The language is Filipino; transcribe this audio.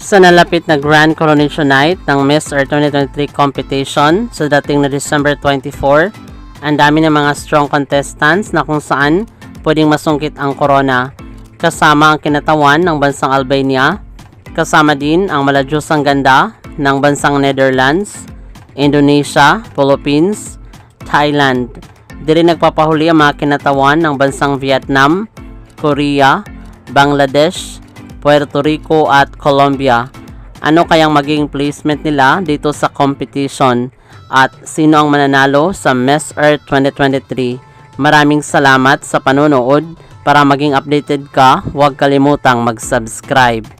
Sa nalapit na Grand Coronation Night ng Miss Earth 2023 competition sa dating na December 24, ang dami ng mga strong contestants na kung saan pwedeng masungkit ang corona. Kasama ang kinatawan ng bansang Albania, kasama din ang maladyosang ganda ng bansang Netherlands, Indonesia, Philippines, Thailand. Di rin nagpapahuli ang mga kinatawan ng bansang Vietnam, Korea, Bangladesh, Puerto Rico at Colombia. Ano kayang maging placement nila dito sa competition at sino ang mananalo sa Miss Earth 2023? Maraming salamat sa panonood. Para maging updated ka, huwag kalimutang mag-subscribe.